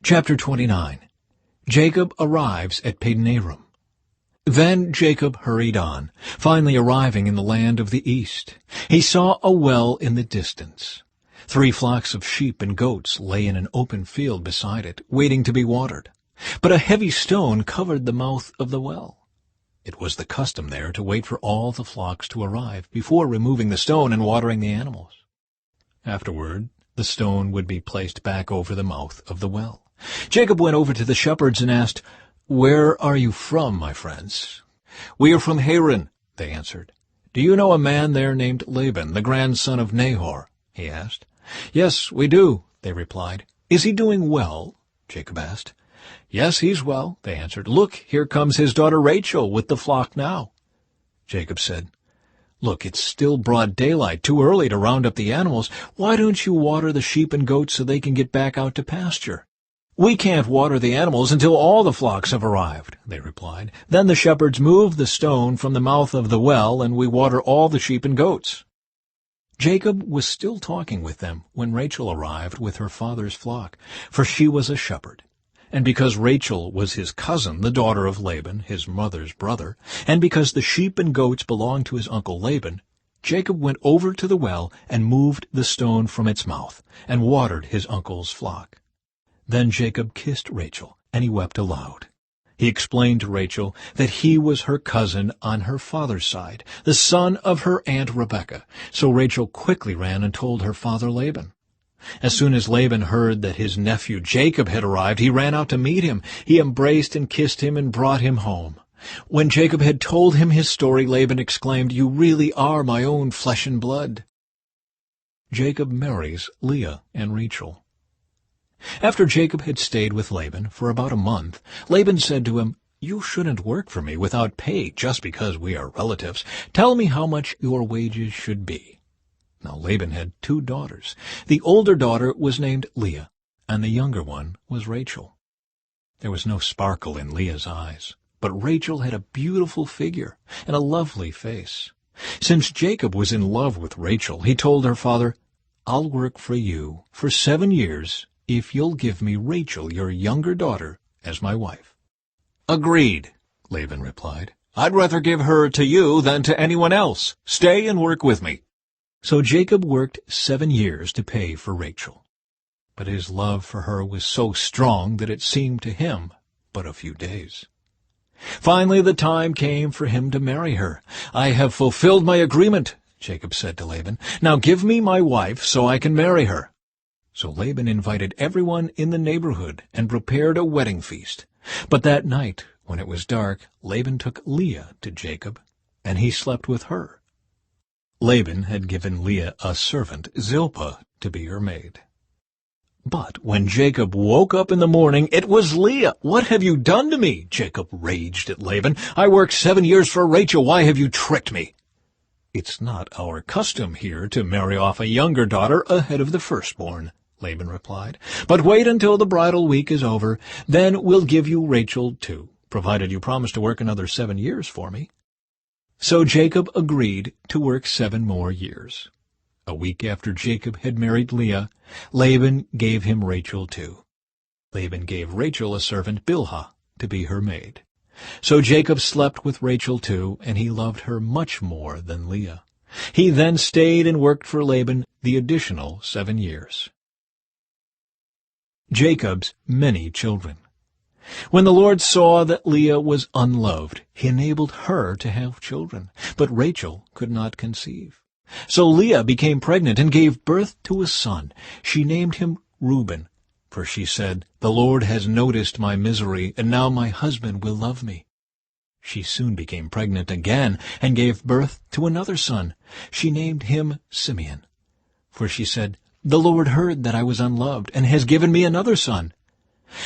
Chapter 29. Jacob arrives at Paddan-aram. Then Jacob hurried on, finally arriving in the land of the east. He saw a well in the distance. 3 flocks of sheep and goats lay in an open field beside it, waiting to be watered. But a heavy stone covered the mouth of the well. It was the custom there to wait for all the flocks to arrive before removing the stone and watering the animals. Afterward, the stone would be placed back over the mouth of the well. Jacob went over to the shepherds and asked, "Where are you from, my friends?" "We are from Haran," they answered. "Do you know a man there named Laban, the grandson of Nahor?" he asked. "Yes, we do," they replied. "Is he doing well?" Jacob asked. "Yes, he's well," they answered. "Look, here comes his daughter Rachel with the flock now." Jacob said, "Look, it's still broad daylight, too early to round up the animals. Why don't you water the sheep and goats so they can get back out to pasture?" "We can't water the animals until all the flocks have arrived," they replied. "Then the shepherds move the stone from the mouth of the well, and we water all the sheep and goats." Jacob was still talking with them when Rachel arrived with her father's flock, for she was a shepherd. And because Rachel was his cousin, the daughter of Laban, his mother's brother, and because the sheep and goats belonged to his uncle Laban, Jacob went over to the well and moved the stone from its mouth, and watered his uncle's flock. Then Jacob kissed Rachel, and he wept aloud. He explained to Rachel that he was her cousin on her father's side, the son of her aunt Rebekah. So Rachel quickly ran and told her father Laban. As soon as Laban heard that his nephew Jacob had arrived, he ran out to meet him. He embraced and kissed him and brought him home. When Jacob had told him his story, Laban exclaimed, "You really are my own flesh and blood." Jacob marries Leah and Rachel. After Jacob had stayed with Laban for about a month, Laban said to him, "You shouldn't work for me without pay just because we are relatives. Tell me how much your wages should be." Now Laban had 2 daughters. The older daughter was named Leah, and the younger one was Rachel. There was no sparkle in Leah's eyes, but Rachel had a beautiful figure and a lovely face. Since Jacob was in love with Rachel, he told her father, "I'll work for you for 7 years if you'll give me Rachel, your younger daughter, as my wife." "Agreed," Laban replied. "I'd rather give her to you than to anyone else. Stay and work with me." So Jacob worked 7 years to pay for Rachel. But his love for her was so strong that it seemed to him but a few days. Finally the time came for him to marry her. "I have fulfilled my agreement," Jacob said to Laban. "Now give me my wife so I can marry her." So Laban invited everyone in the neighborhood and prepared a wedding feast. But that night, when it was dark, Laban took Leah to Jacob, and he slept with her. Laban had given Leah a servant, Zilpah, to be her maid. But when Jacob woke up in the morning, it was Leah. "What have you done to me?" Jacob raged at Laban. "I worked 7 years for Rachel. Why have you tricked me?" "It's not our custom here to marry off a younger daughter ahead of the firstborn," Laban replied. "But wait until the bridal week is over. Then we'll give you Rachel too, provided you promise to work another 7 years for me." So Jacob agreed to work 7 more years. A week after Jacob had married Leah, Laban gave him Rachel too. Laban gave Rachel a servant, Bilhah, to be her maid. So Jacob slept with Rachel too, and he loved her much more than Leah. He then stayed and worked for Laban the additional 7 years. Jacob's many children. When the Lord saw that Leah was unloved, he enabled her to have children, but Rachel could not conceive. So Leah became pregnant and gave birth to a son. She named him Reuben, for she said, "The Lord has noticed my misery, and now my husband will love me." She soon became pregnant again and gave birth to another son. She named him Simeon, for she said, "The Lord heard that I was unloved, and has given me another son."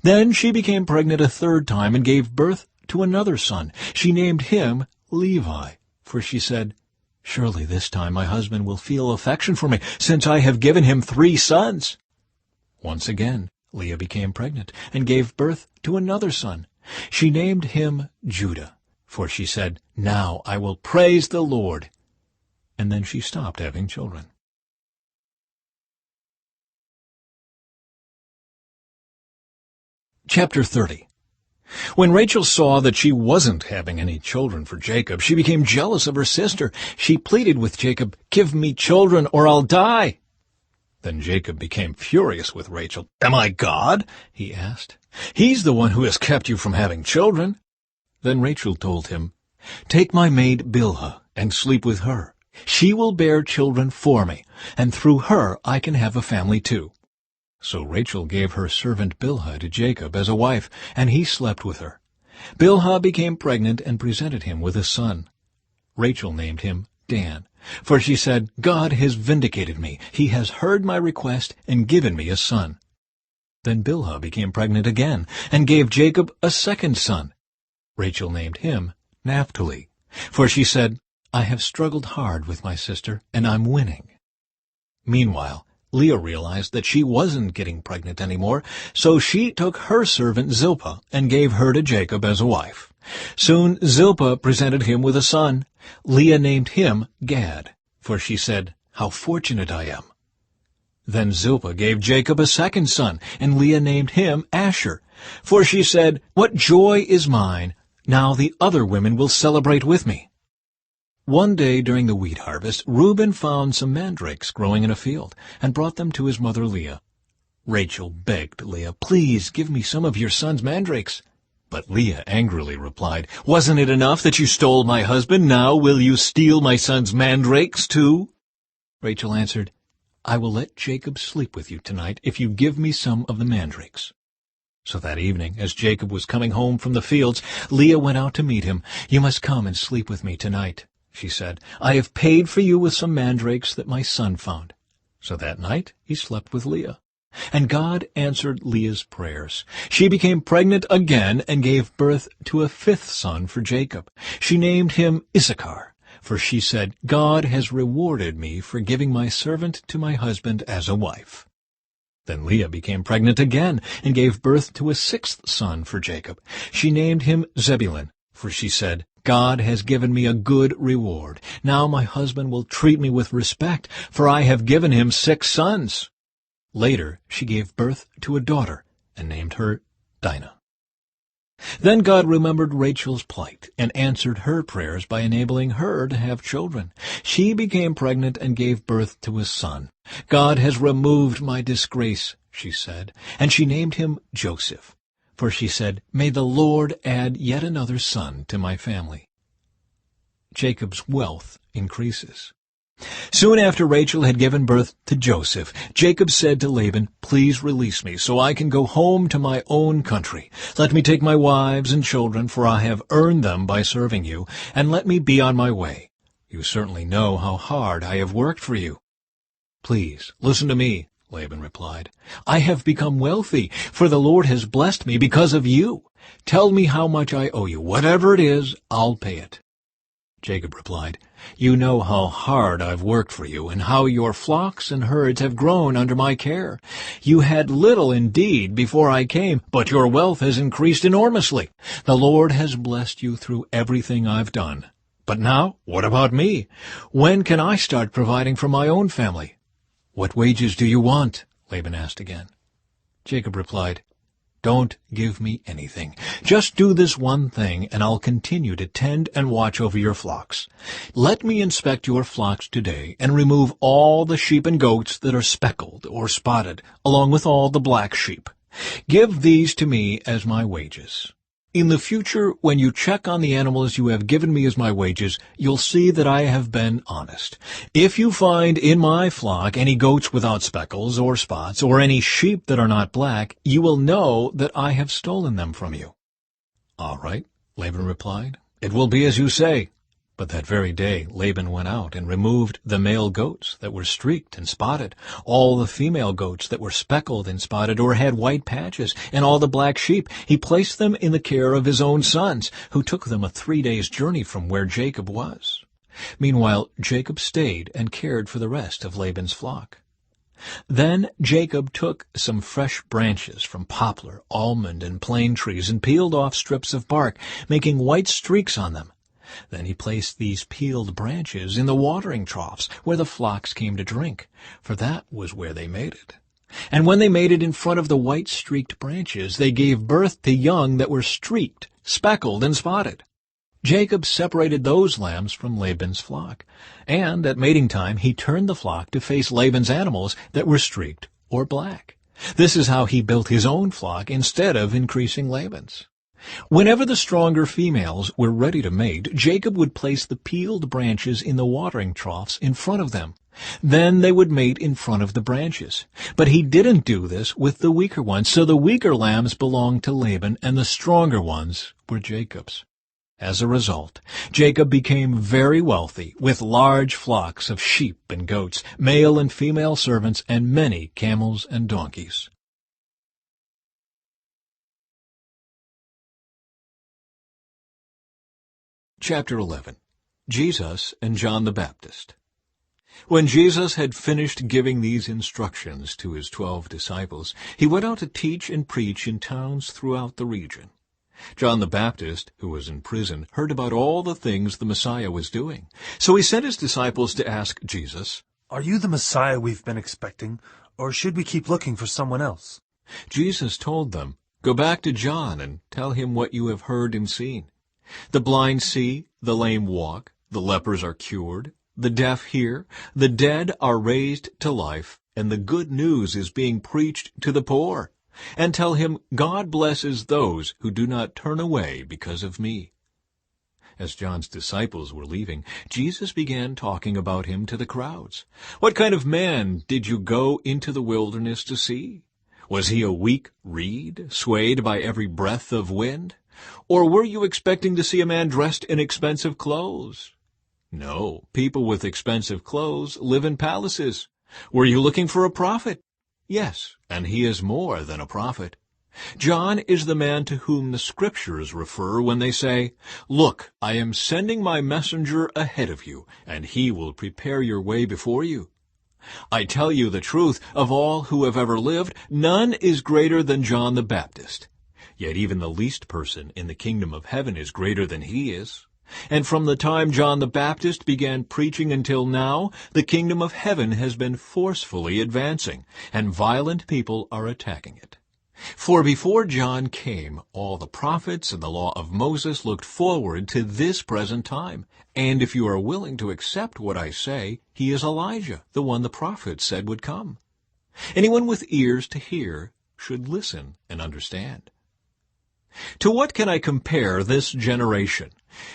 Then she became pregnant a 3rd time and gave birth to another son. She named him Levi, for she said, "Surely this time my husband will feel affection for me, since I have given him 3 sons." Once again Leah became pregnant and gave birth to another son. She named him Judah, for she said, "Now I will praise the Lord." And then she stopped having children. Chapter 30. When Rachel saw that she wasn't having any children for Jacob, she became jealous of her sister. She pleaded with Jacob, "Give me children or I'll die." Then Jacob became furious with Rachel. "Am I God?" he asked. "He's the one who has kept you from having children." Then Rachel told him, "Take my maid Bilhah and sleep with her. She will bear children for me, and through her I can have a family too." So Rachel gave her servant Bilhah to Jacob as a wife, and he slept with her. Bilhah became pregnant and presented him with a son. Rachel named him Dan, for she said, "God has vindicated me. He has heard my request and given me a son." Then Bilhah became pregnant again and gave Jacob a second son. Rachel named him Naphtali, for she said, "I have struggled hard with my sister, and I'm winning." Meanwhile, Leah realized that she wasn't getting pregnant anymore, so she took her servant Zilpah and gave her to Jacob as a wife. Soon Zilpah presented him with a son. Leah named him Gad, for she said, "How fortunate I am." Then Zilpah gave Jacob a second son, and Leah named him Asher, for she said, "What joy is mine! Now the other women will celebrate with me." One day during the wheat harvest, Reuben found some mandrakes growing in a field and brought them to his mother Leah. Rachel begged Leah, "Please give me some of your son's mandrakes." But Leah angrily replied, "Wasn't it enough that you stole my husband? Now will you steal my son's mandrakes too?" Rachel answered, "I will let Jacob sleep with you tonight if you give me some of the mandrakes." So that evening, as Jacob was coming home from the fields, Leah went out to meet him. "You must come and sleep with me tonight," she said. "I have paid for you with some mandrakes that my son found." So that night he slept with Leah. And God answered Leah's prayers. She became pregnant again and gave birth to a fifth son for Jacob. She named him Issachar, for she said, "God has rewarded me for giving my servant to my husband as a wife." Then Leah became pregnant again and gave birth to a sixth son for Jacob. She named him Zebulun, for she said, "God has given me a good reward. Now my husband will treat me with respect, for I have given him 6 sons." Later she gave birth to a daughter and named her Dinah. Then God remembered Rachel's plight and answered her prayers by enabling her to have children. She became pregnant and gave birth to a son. "God has removed my disgrace," she said, and she named him Joseph. For she said, "May the Lord add yet another son to my family." Jacob's wealth increases. Soon after Rachel had given birth to Joseph, Jacob said to Laban, "Please release me so I can go home to my own country. Let me take my wives and children, for I have earned them by serving you, and let me be on my way. You certainly know how hard I have worked for you." "Please, listen to me," Laban replied. "I have become wealthy, for the Lord has blessed me because of you. Tell me how much I owe you. Whatever it is, I'll pay it." Jacob replied, "You know how hard I've worked for you, and how your flocks and herds have grown under my care. You had little indeed before I came, but your wealth has increased enormously. The Lord has blessed you through everything I've done. But now, what about me? When can I start providing for my own family?" "What wages do you want?" Laban asked again. Jacob replied, "Don't give me anything. Just do this one thing, and I'll continue to tend and watch over your flocks. Let me inspect your flocks today and remove all the sheep and goats that are speckled or spotted, along with all the black sheep. Give these to me as my wages. In the future, when you check on the animals you have given me as my wages, you'll see that I have been honest. If you find in my flock any goats without speckles or spots, or any sheep that are not black, you will know that I have stolen them from you." "All right," Laban replied. "It will be as you say." But that very day Laban went out and removed the male goats that were streaked and spotted, all the female goats that were speckled and spotted or had white patches, and all the black sheep. He placed them in the care of his own sons, who took them a 3 days' journey from where Jacob was. Meanwhile Jacob stayed and cared for the rest of Laban's flock. Then Jacob took some fresh branches from poplar, almond, and plane trees and peeled off strips of bark, making white streaks on them. Then he placed these peeled branches in the watering troughs where the flocks came to drink, for that was where they made it. And when they made it in front of the white-streaked branches, they gave birth to young that were streaked, speckled, and spotted. Jacob separated those lambs from Laban's flock, and at mating time he turned the flock to face Laban's animals that were streaked or black. This is how he built his own flock instead of increasing Laban's. Whenever the stronger females were ready to mate, Jacob would place the peeled branches in the watering troughs in front of them. Then they would mate in front of the branches. But he didn't do this with the weaker ones, so the weaker lambs belonged to Laban and the stronger ones were Jacob's. As a result, Jacob became very wealthy, with large flocks of sheep and goats, male and female servants, and many camels and donkeys. Chapter 11. Jesus and John the Baptist. When Jesus had finished giving these instructions to his 12 disciples, he went out to teach and preach in towns throughout the region. John the Baptist, who was in prison, heard about all the things the Messiah was doing. So he sent his disciples to ask Jesus, "Are you the Messiah we've been expecting, or should we keep looking for someone else?" Jesus told them, "Go back to John and tell him what you have heard and seen. The blind see, the lame walk, the lepers are cured, the deaf hear, the dead are raised to life, and the good news is being preached to the poor. And tell him, God blesses those who do not turn away because of me." As John's disciples were leaving, Jesus began talking about him to the crowds. "What kind of man did you go into the wilderness to see? Was he a weak reed, swayed by every breath of wind? Or were you expecting to see a man dressed in expensive clothes? No, people with expensive clothes live in palaces. Were you looking for a prophet? Yes, and he is more than a prophet. John is the man to whom the Scriptures refer when they say, 'Look, I am sending my messenger ahead of you, and he will prepare your way before you.' I tell you the truth, of all who have ever lived, none is greater than John the Baptist. Yet even the least person in the kingdom of heaven is greater than he is. And from the time John the Baptist began preaching until now, the kingdom of heaven has been forcefully advancing, and violent people are attacking it. For before John came, all the prophets and the law of Moses looked forward to this present time. And if you are willing to accept what I say, he is Elijah, the one the prophets said would come. Anyone with ears to hear should listen and understand. To what can I compare this generation?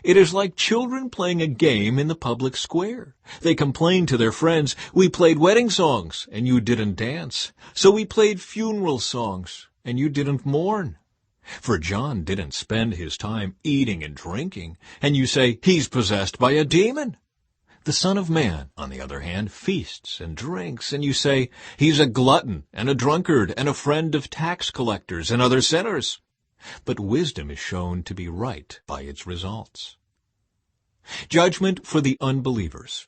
It is like children playing a game in the public square. They complain to their friends, "We played wedding songs, and you didn't dance. So we played funeral songs, and you didn't mourn." For John didn't spend his time eating and drinking, and you say, "He's possessed by a demon." The Son of Man, on the other hand, feasts and drinks, and you say, "He's a glutton and a drunkard and a friend of tax collectors and other sinners." But wisdom is shown to be right by its results. Judgment for the unbelievers.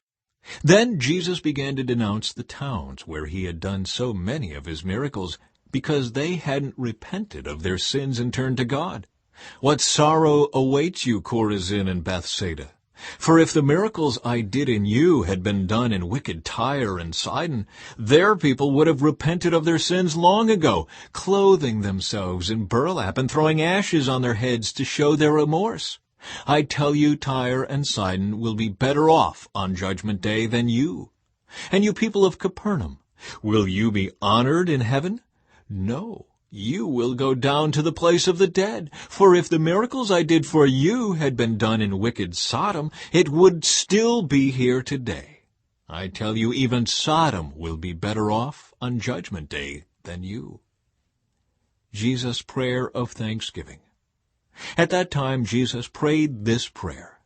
Then Jesus began to denounce the towns where he had done so many of his miracles, because they hadn't repented of their sins and turned to God. "What sorrow awaits you, Chorazin and Bethsaida! For if the miracles I did in you had been done in wicked Tyre and Sidon, their people would have repented of their sins long ago, clothing themselves in burlap and throwing ashes on their heads to show their remorse. I tell you, Tyre and Sidon will be better off on Judgment Day than you. And you people of Capernaum, will you be honored in heaven? No. You will go down to the place of the dead. For if the miracles I did for you had been done in wicked Sodom, it would still be here today. I tell you, even Sodom will be better off on Judgment Day than you." Jesus' prayer of thanksgiving. At that time Jesus prayed this prayer: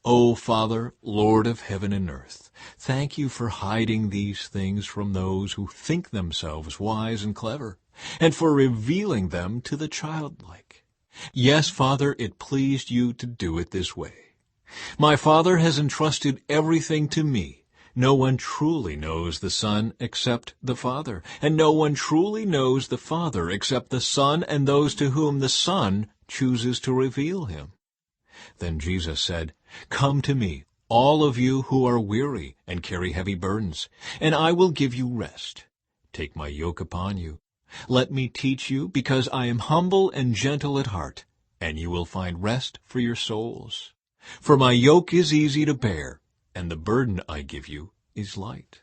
"O Father, Lord of heaven and earth, thank you for hiding these things from those who think themselves wise and clever, and for revealing them to the childlike. Yes, Father, it pleased you to do it this way. My Father has entrusted everything to me. No one truly knows the Son except the Father, and no one truly knows the Father except the Son and those to whom the Son chooses to reveal him." Then Jesus said, "Come to me, all of you who are weary and carry heavy burdens, and I will give you rest. Take my yoke upon you. Let me teach you, because I am humble and gentle at heart, and you will find rest for your souls. For my yoke is easy to bear, and the burden I give you is light.